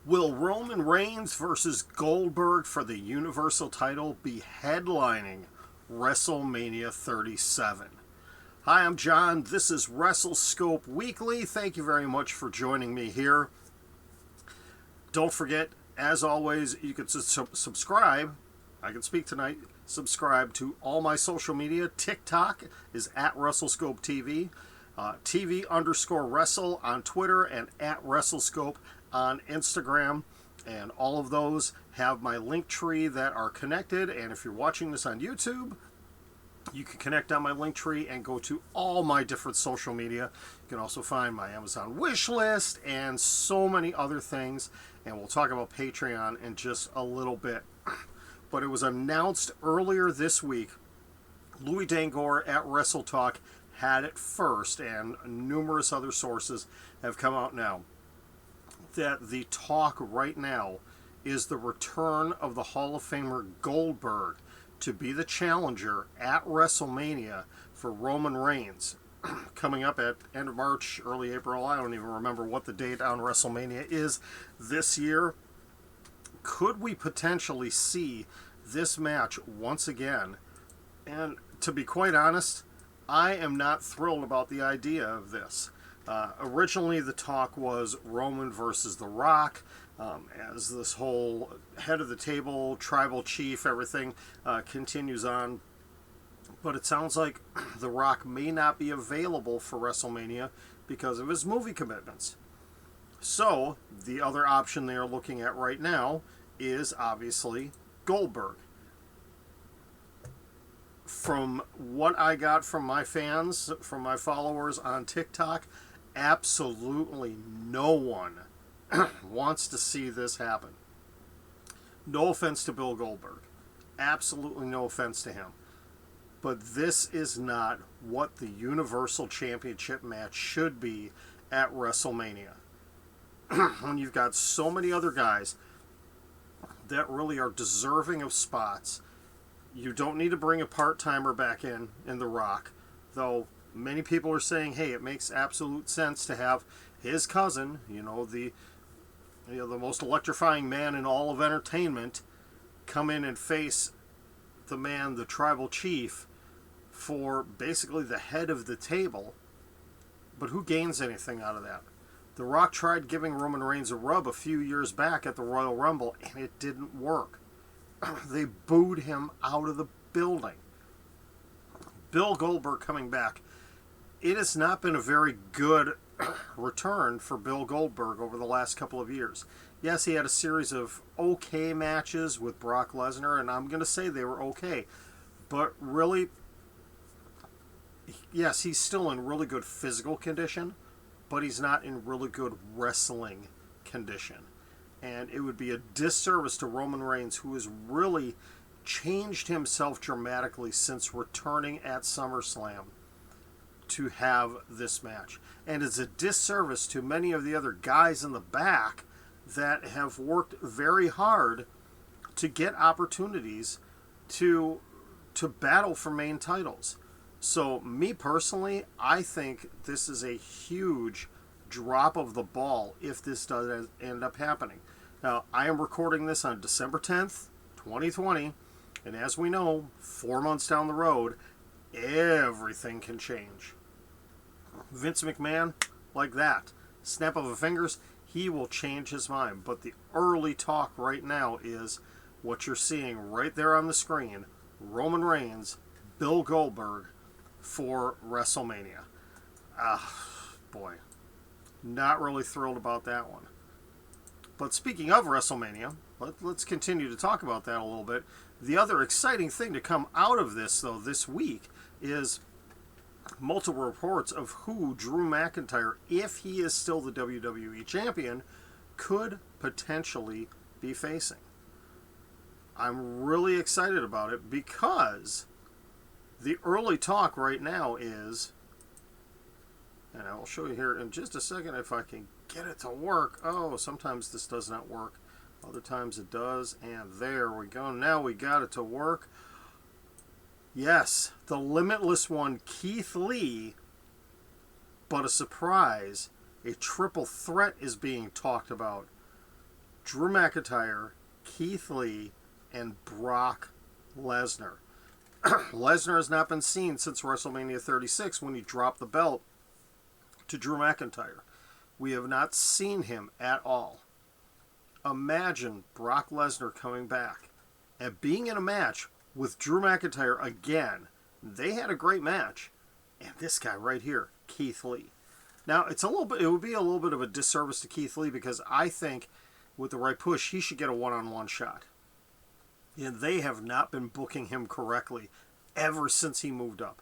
Will Roman Reigns versus Goldberg for the Universal title be headlining Wrestlemania 37? Hi, I'm John. This is Wrestlescope Weekly. Thank you very much for joining me here. Don't forget, as always, you can subscribe. I can speak tonight. Subscribe to all my social media. TikTok is at Wrestlescope TV. TV_Wrestle on Twitter and at Wrestlescope on Instagram. And all of those have my link tree that are connected. And if you're watching this on YouTube, you can connect on my link tree and go to all my different social media. You can also find my Amazon wish list and so many other things. And we'll talk about Patreon in just a little bit. But it was announced earlier this week. Louis Dangor at Wrestle Talk had it first, and numerous other sources have come out now, that the talk right now is the return of the Hall of Famer Goldberg to be the challenger at Wrestlemania for Roman Reigns. Coming up at end of March, early April. I don't even remember what the date on WrestleMania is this year. Could we potentially see this match once again? And to be quite honest, I am not thrilled about the idea of this. Originally, the talk was Roman versus The Rock, as this whole head of the table, tribal chief, everything continues on. But it sounds like The Rock may not be available for WrestleMania because of his movie commitments. So, the other option they are looking at right now is obviously Goldberg. From what I got from my fans, from my followers on TikTok, absolutely no one wants to see this happen. No offense to Bill Goldberg. Absolutely no offense to him. But this is not what the Universal Championship match should be at WrestleMania. When you've got so many other guys that really are deserving of spots. You don't need to bring a part-timer back in The Rock, though many people are saying, hey, it makes absolute sense to have his cousin, the most electrifying man in all of entertainment, come in and face the tribal chief, for basically the head of the table. But who gains anything out of that? The Rock tried giving Roman Reigns a rub a few years back at the Royal Rumble, and it didn't work. They booed him out of the building. Bill Goldberg coming back. It has not been a very good return for Bill Goldberg over the last couple of years. Yes, he had a series of okay matches with Brock Lesnar, and I'm going to say they were okay. But really, yes, he's still in really good physical condition, but he's not in really good wrestling condition. And it would be a disservice to Roman Reigns, who has really changed himself dramatically since returning at SummerSlam, to have this match. And it's a disservice to many of the other guys in the back that have worked very hard to get opportunities to battle for main titles. So, me personally, I think this is a huge drop of the ball if this does end up happening. Now, I am recording this on December 10th, 2020, and as we know, 4 months down the road, everything can change. Vince McMahon, like that, snap of a fingers, he will change his mind. But the early talk right now is what you're seeing right there on the screen, Roman Reigns, Bill Goldberg for WrestleMania. Boy, not really thrilled about that one. But speaking of WrestleMania, let's continue to talk about that a little bit. The other exciting thing to come out of this, though, this week is multiple reports of who Drew McIntyre, if he is still the WWE Champion, could potentially be facing. I'm really excited about it because the early talk right now is, and I will show you here in just a second if I can get it to work. Oh, sometimes this does not work. Other times it does. And there we go. Now we got it to work. Yes, the Limitless One, Keith Lee, but a surprise. A triple threat is being talked about. Drew McIntyre, Keith Lee, and Brock Lesnar. Lesnar has not been seen since WrestleMania 36 when he dropped the belt to Drew McIntyre. We have not seen him at all. Imagine Brock Lesnar coming back and being in a match with Drew McIntyre again. They had a great match. And this guy right here, Keith Lee. Now, it would be a little bit of a disservice to Keith Lee because I think with the right push, he should get a one-on-one shot. And they have not been booking him correctly ever since he moved up.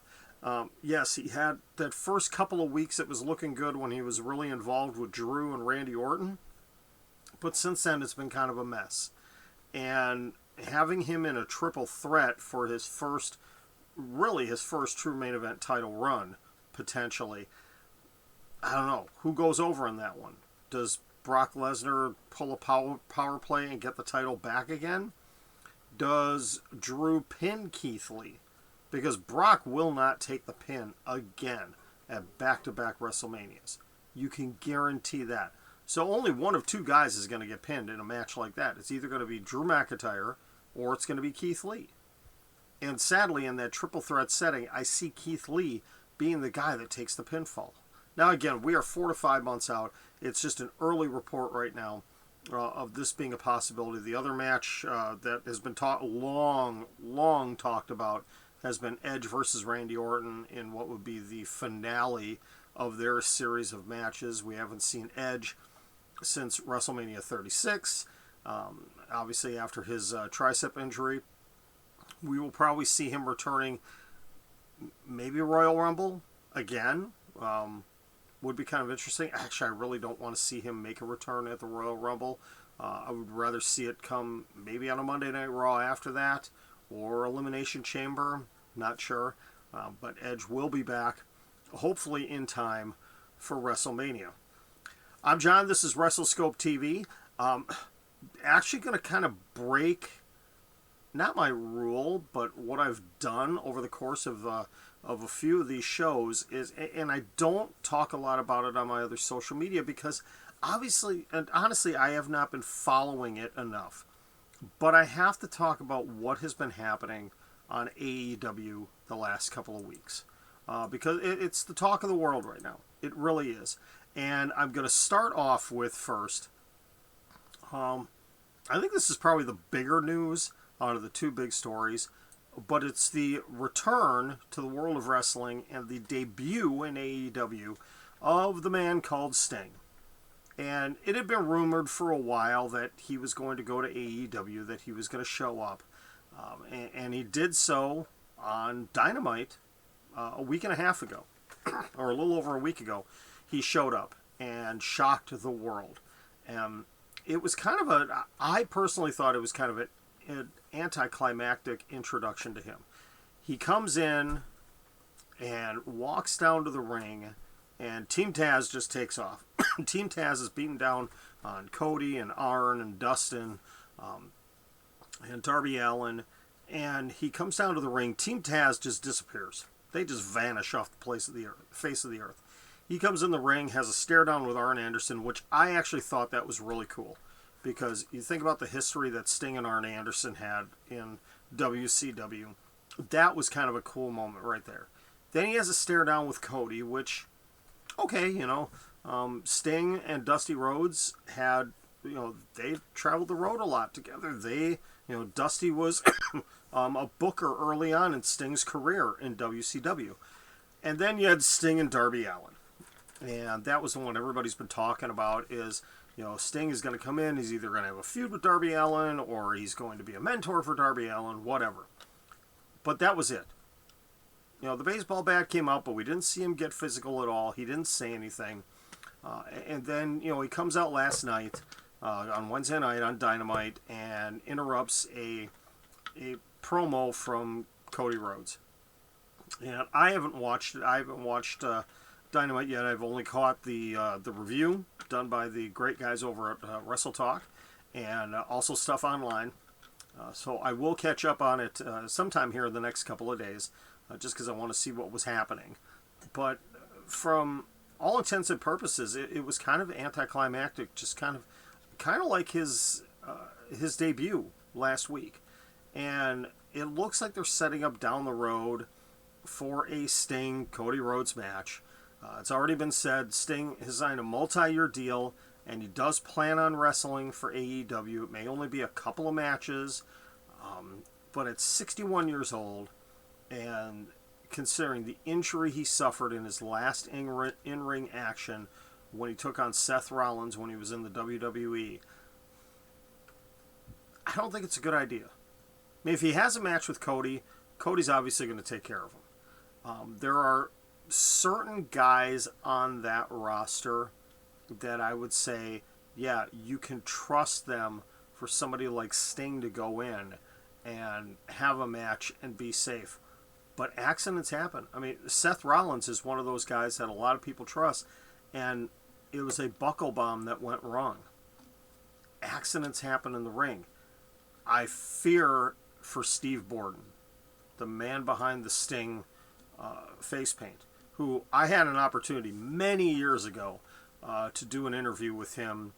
Yes, he had that first couple of weeks, it was looking good when he was really involved with Drew and Randy Orton. But since then, it's been kind of a mess. And having him in a triple threat for his first true main event title run, potentially, I don't know. Who goes over in that one? Does Brock Lesnar pull a power play and get the title back again? Does Drew pin Keith Lee? Because Brock will not take the pin again at back-to-back WrestleManias. You can guarantee that. So only one of two guys is going to get pinned in a match like that. It's either going to be Drew McIntyre or it's going to be Keith Lee. And sadly, in that triple threat setting, I see Keith Lee being the guy that takes the pinfall. Now, again, we are 4 to 5 months out. It's just an early report right now of this being a possibility. The other match that has been long talked about has been Edge versus Randy Orton in what would be the finale of their series of matches. We haven't seen Edge since WrestleMania 36. Obviously, after his tricep injury, we will probably see him returning maybe Royal Rumble again. Would be kind of interesting. Actually, I really don't want to see him make a return at the Royal Rumble. I would rather see it come maybe on a Monday Night Raw after that, or Elimination Chamber. Not sure. But Edge will be back, hopefully in time for WrestleMania. I'm John. This is Wrestlescope TV. Actually going to kind of break, not my rule, but what I've done over the course of a few of these shows is, and I don't talk a lot about it on my other social media because obviously and honestly I have not been following it enough. But I have to talk about what has been happening on AEW the last couple of weeks. Because it's the talk of the world right now. It really is. And I'm going to start off with first, I think this is probably the bigger news out of the two big stories, but it's the return to the world of wrestling and the debut in AEW of the man called Sting. And it had been rumored for a while that he was going to go to AEW, that he was going to show up. And he did so on Dynamite a week and a half ago, or a little over a week ago. He showed up and shocked the world. It was kind of I personally thought it was kind of an anticlimactic introduction to him. He comes in and walks down to the ring, and Team Taz just takes off. Team Taz is beating down on Cody and Arn and Dustin and Darby Allin, and he comes down to the ring. Team Taz just disappears. They just vanish off the face of the earth. He comes in the ring, has a stare down with Arn Anderson, which I actually thought that was really cool. Because you think about the history that Sting and Arn Anderson had in WCW. That was kind of a cool moment right there. Then he has a stare down with Cody, which, okay, Sting and Dusty Rhodes had, they traveled the road a lot together. Dusty was a booker early on in Sting's career in WCW. And then you had Sting and Darby Allin. And that was the one everybody's been talking about is, Sting is going to come in, he's either going to have a feud with Darby Allin, or he's going to be a mentor for Darby Allin, whatever. But that was it. The baseball bat came out, but we didn't see him get physical at all. He didn't say anything. And then, he comes out last night, on Wednesday night on Dynamite, and interrupts a promo from Cody Rhodes. And I haven't watched it. I haven't watched Dynamite yet. I've only caught the review done by the great guys over at Wrestle Talk, and also stuff online. So I will catch up on it sometime here in the next couple of days, just because I want to see what was happening. But from all intents and purposes, it was kind of anticlimactic, just kind of kind of like his debut last week. And it looks like they're setting up down the road for a Sting Cody Rhodes match. It's already been said Sting has signed a multi-year deal, and he does plan on wrestling for AEW. It may only be a couple of matches, but at 61 years old, and considering the injury he suffered in his last in-ring action when he took on Seth Rollins when he was in the WWE, I don't think it's a good idea. I mean, if he has a match with Cody, Cody's obviously going to take care of him. There are certain guys on that roster that I would say, yeah, you can trust them for somebody like Sting to go in and have a match and be safe. But accidents happen. I mean, Seth Rollins is one of those guys that a lot of people trust, and it was a buckle bomb that went wrong. Accidents happen in the ring. I fear for Steve Borden, the man behind the Sting face paint, who I had an opportunity many years ago to do an interview with him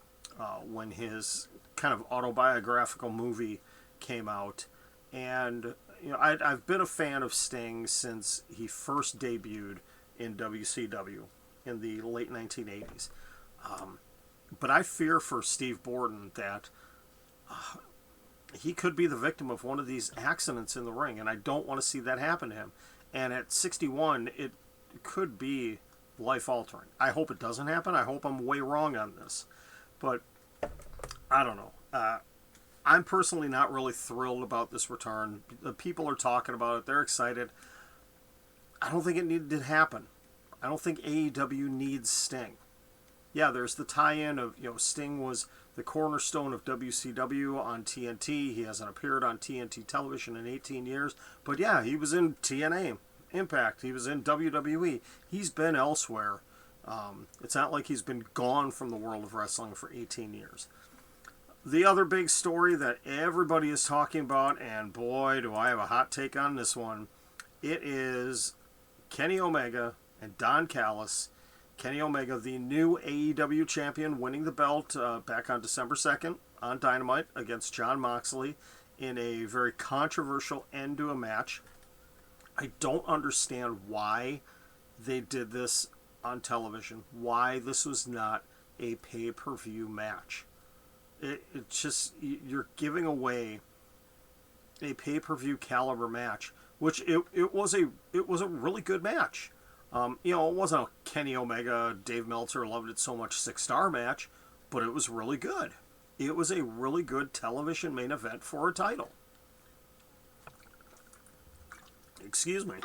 when his kind of autobiographical movie came out. And I've been a fan of Sting since he first debuted in WCW in the late 1980s. But I fear for Steve Borden that he could be the victim of one of these accidents in the ring, and I don't want to see that happen to him. And at 61, it could be life-altering. I hope it doesn't happen. I hope I'm way wrong on this. But I don't know. I'm personally not really thrilled about this return. The people are talking about it. They're excited. I don't think it needed to happen. I don't think AEW needs Sting. Yeah, there's the tie-in of, Sting was the cornerstone of WCW on TNT. He hasn't appeared on TNT television in 18 years. But yeah, he was in TNA, Impact. He was in WWE. He's been elsewhere. It's not like he's been gone from the world of wrestling for 18 years. The other big story that everybody is talking about, and boy, do I have a hot take on this one, it is Kenny Omega and Don Callis. Kenny Omega, the new AEW champion, winning the belt back on December 2nd on Dynamite against Jon Moxley in a very controversial end to a match. I don't understand why they did this on television, why this was not a pay-per-view match. It's just, you're giving away a pay-per-view caliber match, which it was a really good match. It wasn't a Kenny Omega, Dave Meltzer loved it so much 6-star match, but it was really good. It was a really good television main event for a title. Excuse me.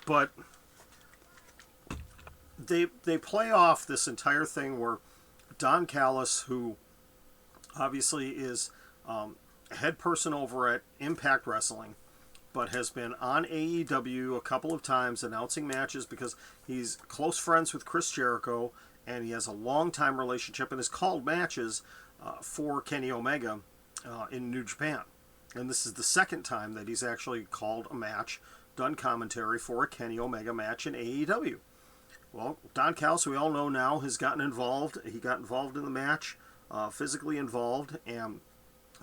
But they play off this entire thing where Don Callis, who obviously is head person over at Impact Wrestling, but has been on AEW a couple of times announcing matches because he's close friends with Chris Jericho and he has a long-time relationship and has called matches for Kenny Omega in New Japan. And this is the second time that he's actually called a match, done commentary for a Kenny Omega match in AEW. Well, Don Callis, we all know now, has gotten involved. He got involved in the match, physically involved, and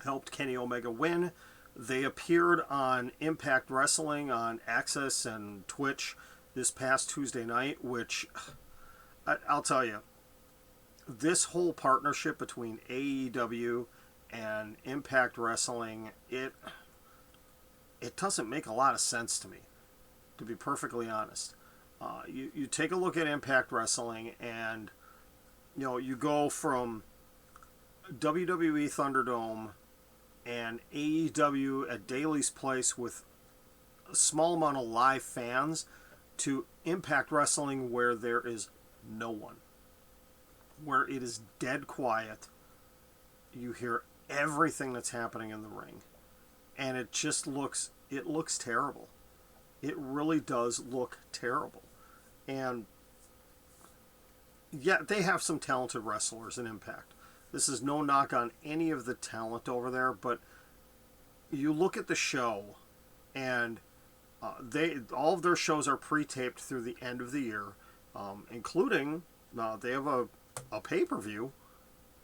helped Kenny Omega win. They appeared on Impact Wrestling on Access and Twitch this past Tuesday night, which, I'll tell you, this whole partnership between AEW and Impact Wrestling, it doesn't make a lot of sense to me, to be perfectly honest. You take a look at Impact Wrestling and, you go from WWE Thunderdome and AEW at Daly's Place with a small amount of live fans to Impact Wrestling where there is no one, where it is dead quiet. You hear everything that's happening in the ring, and it just looks terrible. It really does look terrible. And yeah, they have some talented wrestlers in Impact. This is no knock on any of the talent over there, but you look at the show, and all of their shows are pre-taped through the end of the year, including they have a pay-per-view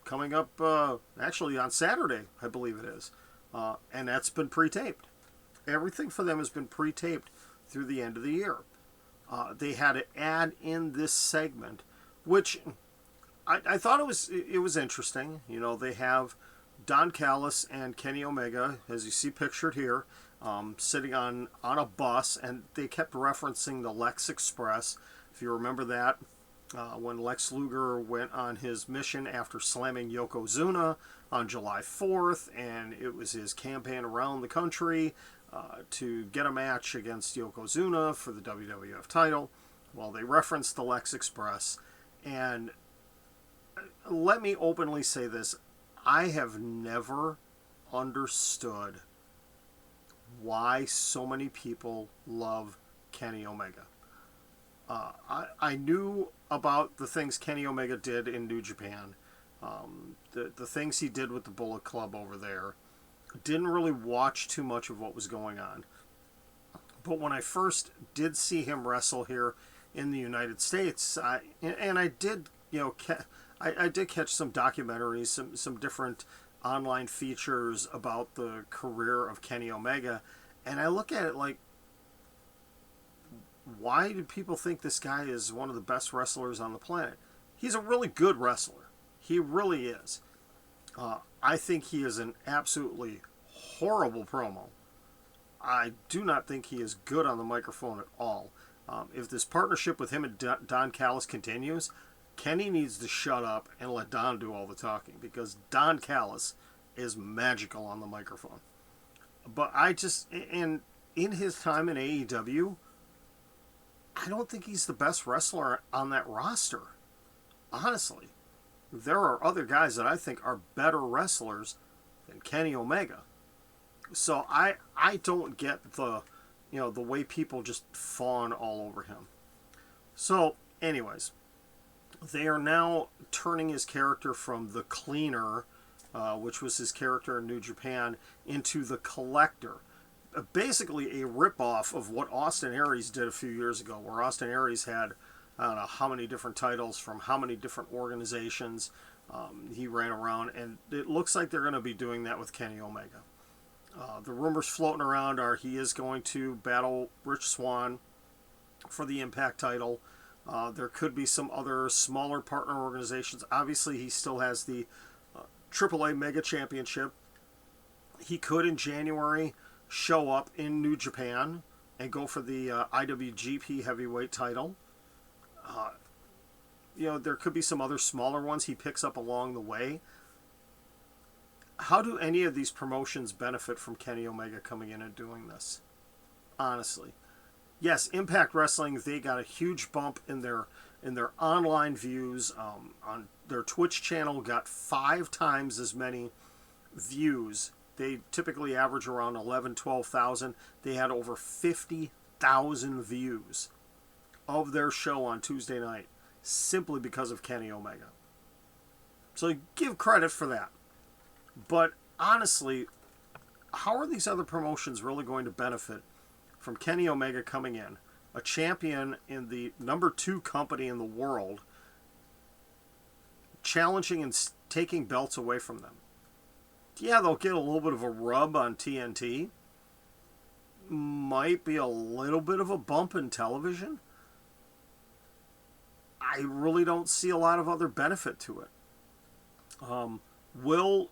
coming up actually on Saturday, I believe it is. And that's been pre-taped. Everything for them has been pre-taped through the end of the year. They had to add in this segment, which I thought it was interesting. You know, they have Don Callis and Kenny Omega, as you see pictured here, sitting on a bus, and they kept referencing the Lex Express. If you remember that, when Lex Luger went on his mission after slamming Yokozuna on July 4th, and it was his campaign around the country to get a match against Yokozuna for the WWF title. Well, they referenced the Lex Express, and let me openly say this. I have never understood why so many people love Kenny Omega. I knew about the things Kenny Omega did in New Japan, the things he did with the Bullet Club over there. Didn't really watch too much of what was going on. But when I first did see him wrestle here in the United States, I did, I did catch some documentaries, some different online features about the career of Kenny Omega, and I look at it like, why do people think this guy is one of the best wrestlers on the planet? He's a really good wrestler. He really is. I think he is an absolutely horrible promo. I do not think he is good on the microphone at all. If this partnership with him and Don Callis continues, Kenny needs to shut up and let Don do all the talking, because Don Callis is magical on the microphone. But and in his time in AEW, I don't think he's the best wrestler on that roster. Honestly. There are other guys that I think are better wrestlers than Kenny Omega. So I don't get the way people just fawn all over him. So anyways, they are now turning his character from the Cleaner, which was his character in New Japan, into the Collector. Basically a ripoff of what Austin Aries did a few years ago, where Austin Aries had, I don't know how many different titles from how many different organizations. He ran around, and it looks like they're going to be doing that with Kenny Omega. The rumors floating around are he is going to battle Rich Swann for the Impact title. There could be some other smaller partner organizations. Obviously, he still has the AAA Mega Championship. He could, in January, show up in New Japan and go for the IWGP Heavyweight title. There could be some other smaller ones he picks up along the way. How do any of these promotions benefit from Kenny Omega coming in and doing this? Honestly. Yes, Impact Wrestling, they got a huge bump in their online views. On their Twitch channel, got 5 times as many views. They typically average around 11,000, 12,000. They had over 50,000 views of their show on Tuesday night, simply because of Kenny Omega. So give credit for that. But honestly, how are these other promotions really going to benefit from Kenny Omega coming in, a champion in the number 2 company in the world, challenging and taking belts away from them? Yeah, they'll get a little bit of a rub on TNT. Might be a little bit of a bump in television. I really don't see a lot of other benefit to it. Will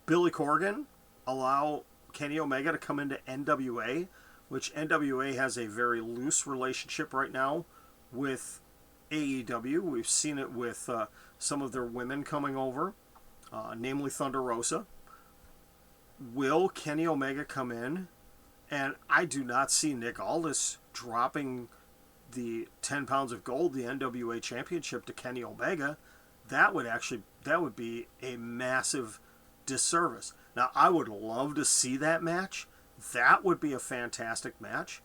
Billy Corgan allow Kenny Omega to come into NWA, which NWA has a very loose relationship right now with AEW. We've seen it with some of their women coming over, namely Thunder Rosa. Will Kenny Omega come in? And I do not see Nick Aldis dropping the 10 pounds of gold, the NWA Championship, to Kenny Omega. That would be a massive disservice. Now, I would love to see that match. That would be a fantastic match.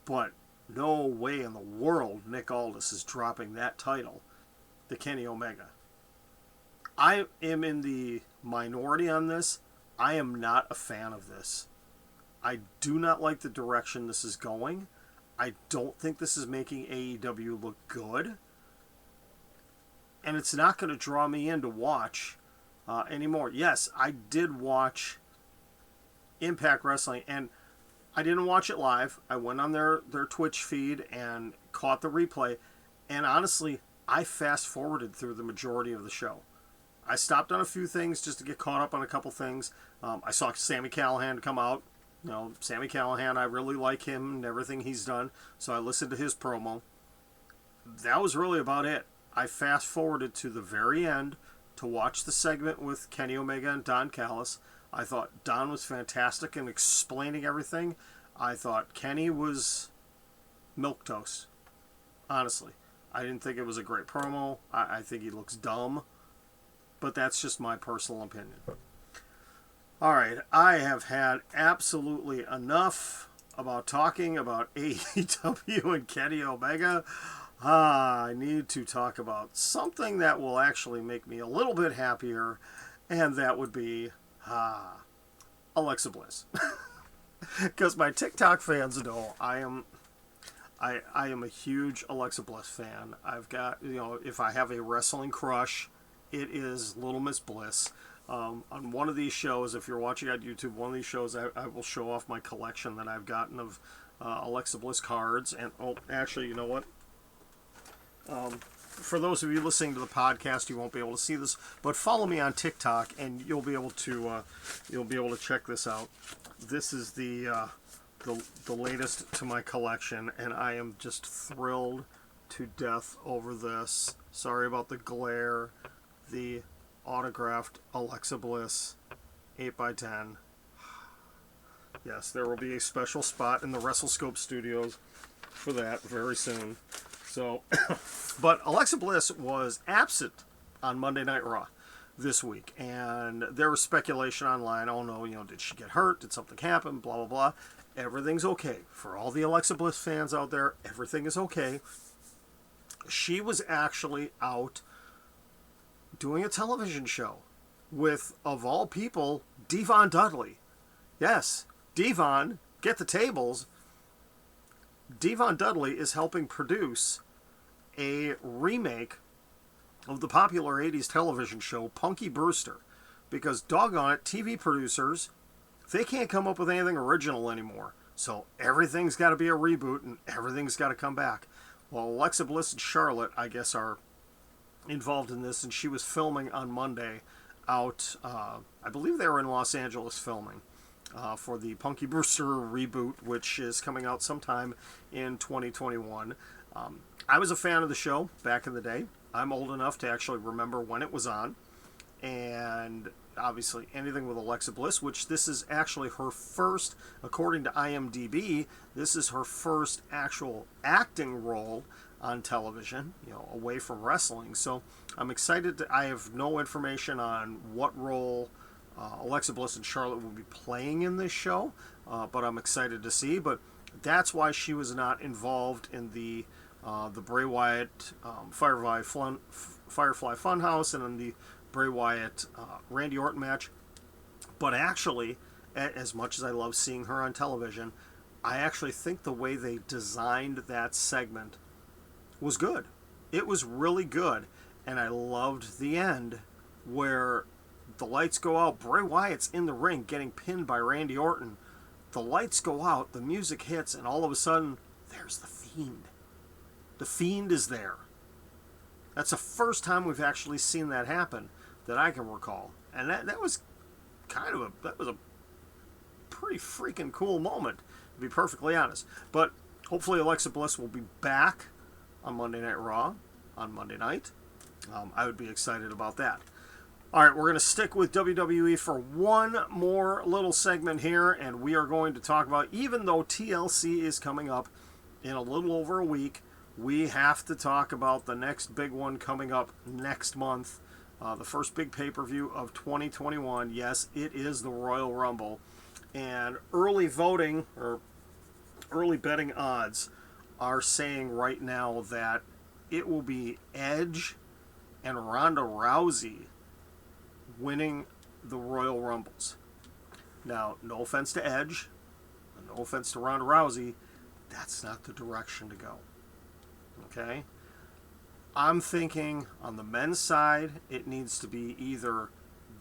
But no way in the world Nick Aldis is dropping that title to Kenny Omega. I am in the minority on this. I am not a fan of this. I do not like the direction this is going. I don't think this is making AEW look good. And it's not going to draw me in to watch anymore. Yes, I did watch Impact Wrestling, and I didn't watch it live. I went on their Twitch feed and caught the replay, and honestly, I fast forwarded through the majority of the show. I stopped on a few things just to get caught up on a couple things. I saw Sami Callihan come out. You know, Sami Callihan, I really like him and everything he's done, so I listened to his promo. That was really about it. I fast forwarded to the very end to watch the segment with Kenny Omega and Don Callis. I thought Don was fantastic in explaining everything. I thought Kenny was milquetoast. Honestly, I didn't think it was a great promo. I think he looks dumb, but that's just my personal opinion. All right, I have had absolutely enough about talking about AEW and Kenny Omega. I need to talk about something that will actually make me a little bit happier, and that would be Alexa Bliss. Because my TikTok fans know I am a huge Alexa Bliss fan. I've got, if I have a wrestling crush, it is Little Miss Bliss. On one of these shows, if you're watching on YouTube, one of these shows, I will show off my collection that I've gotten of Alexa Bliss cards. And, actually, you know what? For those of you listening to the podcast, you won't be able to see this, but follow me on TikTok, and you'll be able to check this out. This is the latest to my collection, and I am just thrilled to death over this. Sorry about the glare. The autographed Alexa Bliss 8x10. Yes, there will be a special spot in the Wrestlescope studios for that very soon. So, but Alexa Bliss was absent on Monday Night Raw this week, and there was speculation online. Oh no, did she get hurt? Did something happen? Blah blah blah. Everything's okay for all the Alexa Bliss fans out there. Everything is okay. She was actually out doing a television show with, of all people, Devon Dudley. Yes, Devon, get the tables. Devon Dudley is helping produce a remake of the popular 80s television show Punky Brewster, because doggone it, TV producers, they can't come up with anything original anymore. So everything's got to be a reboot and everything's got to come back. Well, Alexa Bliss and Charlotte, I guess, are involved in this, and she was filming on Monday out, I believe they were in Los Angeles filming for the Punky Brewster reboot, which is coming out sometime in 2021. I was a fan of the show back in the day. I'm old enough to actually remember when it was on, and obviously anything with Alexa Bliss, which this is actually her first, according to IMDb, this is her first actual acting role on television, away from wrestling. So I'm excited. I have no information on what role Alexa Bliss and Charlotte will be playing in this show, but I'm excited to see. But that's why she was not involved in the Bray Wyatt Firefly Funhouse and in the Bray Wyatt Randy Orton match. But actually, as much as I love seeing her on television, I actually think the way they designed that segment was good. It was really good, and I loved the end where the lights go out. Bray Wyatt's in the ring getting pinned by Randy Orton. The lights go out, the music hits, and all of a sudden, there's the Fiend. The Fiend is there. That's the first time we've actually seen that happen that I can recall, and that was a pretty freaking cool moment, to be perfectly honest. But hopefully Alexa Bliss will be back on Monday Night Raw on Monday night. I would be excited about that. All right, we're going to stick with WWE for one more little segment here, and we are going to talk about, even though TLC is coming up in a little over a week, we have to talk about the next big one coming up next month, the first big pay-per-view of 2021. Yes, it is the Royal Rumble, and early voting, or early betting odds, are saying right now that it will be Edge and Ronda Rousey winning the Royal Rumbles. Now, no offense to Edge, no offense to Ronda Rousey, that's not the direction to go. Okay? I'm thinking on the men's side, it needs to be either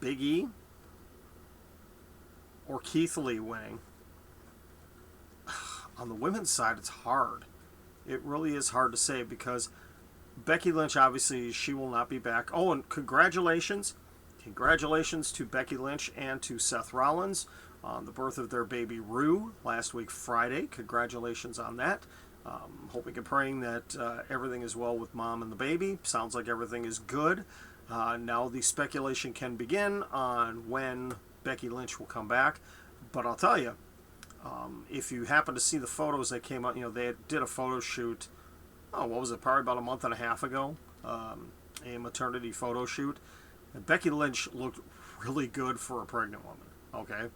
Big E or Keith Lee winning. On the women's side, it's hard. It really is hard to say because Becky Lynch, obviously, she will not be back. Oh, and congratulations. Congratulations to Becky Lynch and to Seth Rollins on the birth of their baby Rue last week, Friday. Congratulations on that. Hoping and praying that everything is well with mom and the baby. Sounds like everything is good. Now the speculation can begin on when Becky Lynch will come back. But I'll tell you, if you happen to see the photos that came out, they did a photo shoot, what was it, probably about a month and a half ago, a maternity photo shoot. And Becky Lynch looked really good for a pregnant woman, okay?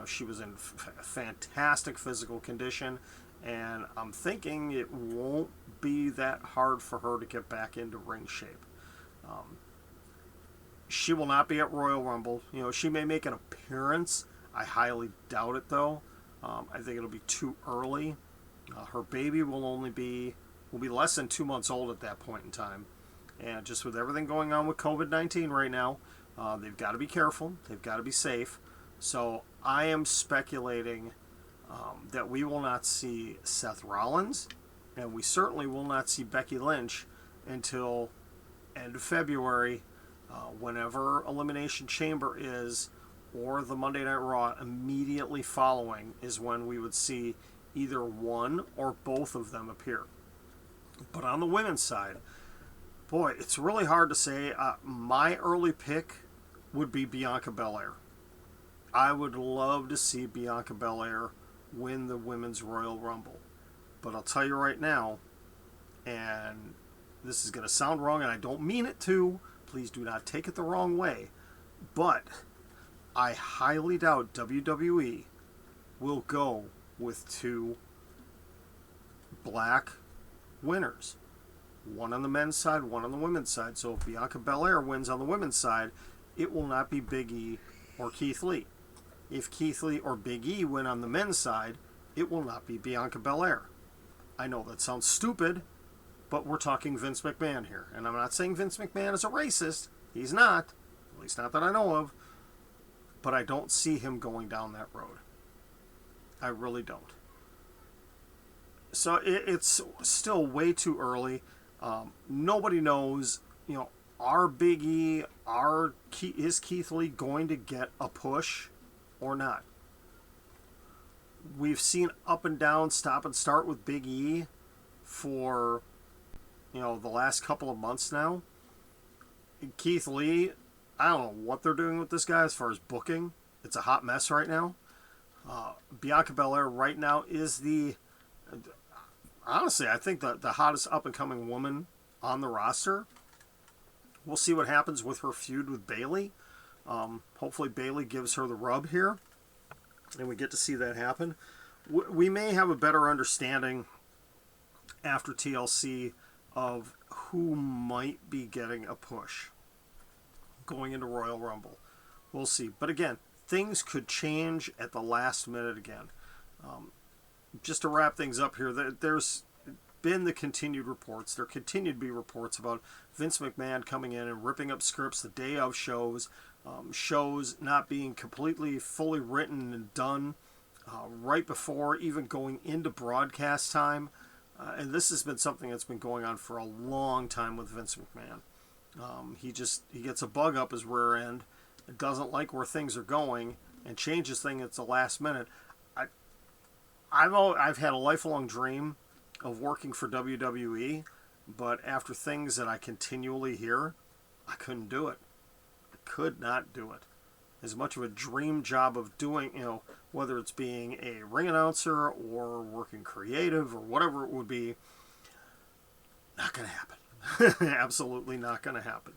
She was in fantastic physical condition, and I'm thinking it won't be that hard for her to get back into ring shape. She will not be at Royal Rumble. She may make an appearance. I highly doubt it, though. I think it'll be too early. Her baby will be less than 2 months old at that point in time. And just with everything going on with COVID-19 right now, they've got to be careful. They've got to be safe. So I am speculating that we will not see Seth Rollins, and we certainly will not see Becky Lynch until end of February, whenever Elimination Chamber is, or the Monday Night Raw immediately following is when we would see either one or both of them appear. But on the women's side, boy, it's really hard to say. My early pick would be Bianca Belair. I would love to see Bianca Belair win the Women's Royal Rumble. But I'll tell you right now, and this is going to sound wrong, and I don't mean it to. Please do not take it the wrong way. But I highly doubt WWE will go with two black winners. One on the men's side, one on the women's side. So if Bianca Belair wins on the women's side, it will not be Big E or Keith Lee. If Keith Lee or Big E win on the men's side, it will not be Bianca Belair. I know that sounds stupid, but we're talking Vince McMahon here. And I'm not saying Vince McMahon is a racist. He's not. At least not that I know of. But I don't see him going down that road. I really don't. So it's still way too early. Nobody knows, are Big E, is Keith Lee going to get a push or not? We've seen up and down, stop and start with Big E for, the last couple of months now. Keith Lee, I don't know what they're doing with this guy as far as booking. It's a hot mess right now. Bianca Belair right now is honestly, I think the hottest up-and-coming woman on the roster. We'll see what happens with her feud with Bayley. Hopefully Bayley gives her the rub here, and we get to see that happen. We may have a better understanding after TLC of who might be getting a push going into Royal Rumble. We'll see. But again, things could change at the last minute again. Just to wrap things up here, there's been the continued reports. There continue to be reports about Vince McMahon coming in and ripping up scripts the day of shows, shows not being completely fully written and done right before even going into broadcast time. And this has been something that's been going on for a long time with Vince McMahon. He gets a bug up his rear end, doesn't like where things are going, and changes things at the last minute. I've had a lifelong dream of working for WWE, but after things that I continually hear, I couldn't do it. I could not do it. As much of a dream job of doing, whether it's being a ring announcer or working creative or whatever it would be, not going to happen. Absolutely not going to happen.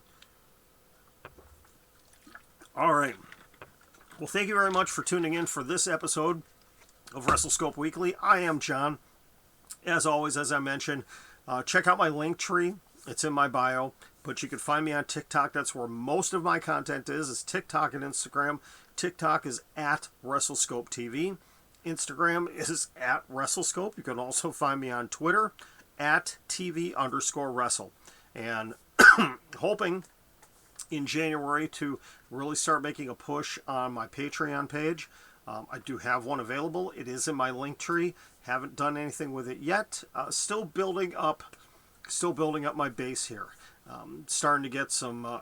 All right. Well, thank you very much for tuning in for this episode of Wrestlescope Weekly. I am John. As always, as I mentioned, check out my link tree. It's in my bio, but you can find me on TikTok. That's where most of my content is TikTok and Instagram. TikTok is at Wrestlescope TV. Instagram is at Wrestlescope. You can also find me on Twitter at TV_Wrestle. And hoping in January to really start making a push on my Patreon page. I do have one available. It is in my link tree. Haven't done anything with it yet. Still building up my base here. Starting to get some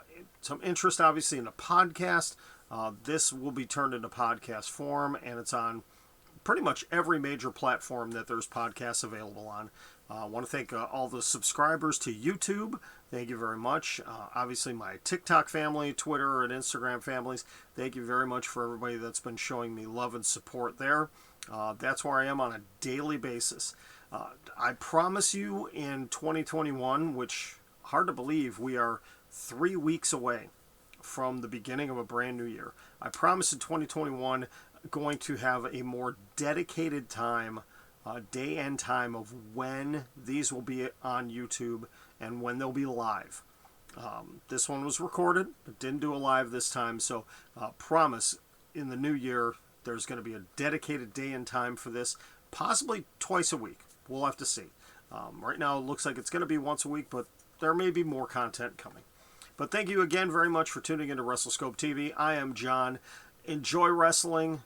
interest, obviously, in a podcast. This will be turned into podcast form, and it's on pretty much every major platform that there's podcasts available on. I want to thank all the subscribers to YouTube. Thank you very much. Obviously, my TikTok family, Twitter, and Instagram families. Thank you very much for everybody that's been showing me love and support there. That's where I am on a daily basis. I promise you in 2021, which hard to believe, we are 3 weeks away from the beginning of a brand new year. I promise in 2021, going to have a more dedicated time, day and time of when these will be on YouTube and when they'll be live. This one was recorded, but didn't do a live this time, so promise in the new year there's going to be a dedicated day and time for this, possibly twice a week. We'll have to see. Right now it looks like it's going to be once a week, but there may be more content coming. But thank you again very much for tuning into Wrestlescope TV. I am John. Enjoy wrestling.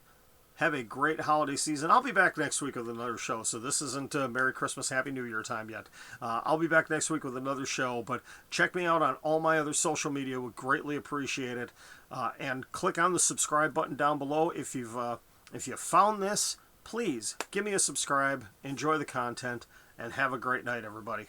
Have a great holiday season. I'll be back next week with another show, so this isn't Merry Christmas, Happy New Year time yet. I'll be back next week with another show, but check me out on all my other social media. Would greatly appreciate it. And click on the subscribe button down below. If you found this, please give me a subscribe, enjoy the content, and have a great night, everybody.